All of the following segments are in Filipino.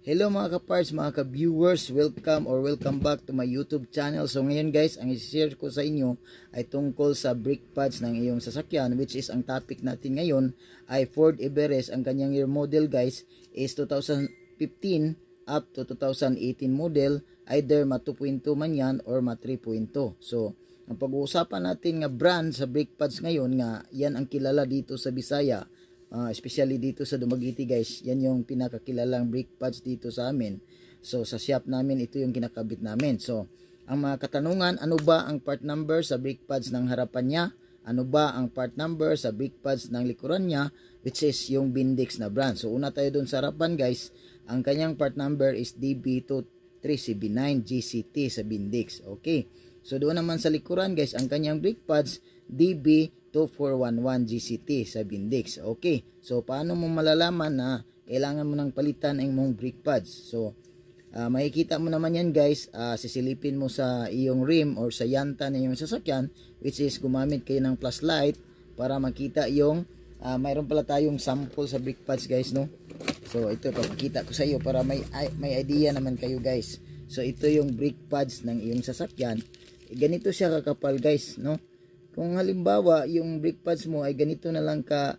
Hello mga ka-parts, mga ka-viewers, welcome back to my YouTube channel. So ngayon guys, ang i-share ko sa inyo ay tungkol sa brake pads ng iyong sasakyan, which is ang topic natin ngayon ay Ford Everest. Ang kanyang year model guys is 2015 up to 2018 model, either ma 2.2 man yan or ma 3.2. So ang pag-uusapan natin nga brand sa brake pads ngayon nga yan ang kilala dito sa Bisaya. Especially dito sa Dumaguete guys, yan yung pinakakilalang brake pads dito sa amin. So sa shop namin, ito yung kinakabit namin. So ang mga katanungan, ano ba ang part number sa brake pads ng harapan niya? Ano ba ang part number sa brake pads ng likuran niya, which is yung Bendix na brand. So una tayo dun sa harapan guys, ang kanyang part number is DB23CB9 GCT sa Bendix. Okay, so doon naman sa likuran guys, ang kanyang brake pads DB2411 GCT sa Bendix. Okay, so paano mo malalaman na kailangan mo ng palitan ang mong brake pads? So makikita mo naman yan guys, sisilipin mo sa iyong rim or sa yanta na iyong sasakyan, which is gumamit kayo ng flashlight para makita yung mayroon pala tayong sample sa brake pads guys, no? So ito papakita ko sa iyo para may idea naman kayo guys. So ito yung brake pads ng iyong sasakyan. Ganito siya kakapal guys, no? Kung halimbawa yung brake pads mo ay ganito na lang ka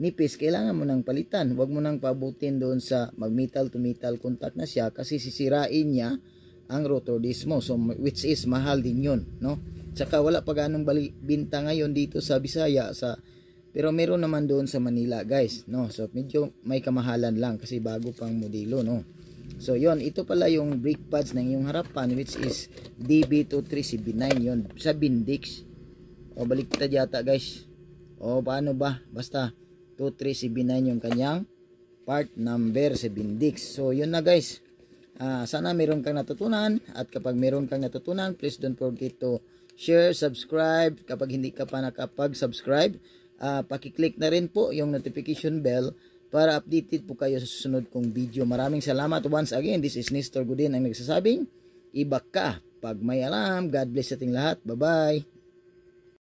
nipis, kailangan mo nang palitan. Huwag mo nang pabutin doon sa mag metal to metal contact na siya, kasi sisirain niya ang rotor disc mo. So which is mahal din yun, no? Tsaka wala pa ganong binta ngayon dito sa Bisaya, pero meron naman doon sa Manila guys, no? So medyo may kamahalan lang kasi bago pang modelo, no? So yon, ito pala yung brake pads ng iyong harapan, which is DB23CB9 yon sa Bendix. O baliktad yata guys, o paano ba, basta 23CB9 yung kanyang part number sa Bendix. So yun na guys, sana meron kang natutunan, at kapag meron kang natutunan, please don't forget to share, subscribe. Kapag hindi ka pa nakapag-subscribe, pakiclick na rin po yung notification bell para updated po kayo sa susunod kong video. Maraming salamat once again. This is Nestor Godin ang nagsasabing, iba ka pag may alam. God bless sa ating lahat. Bye bye.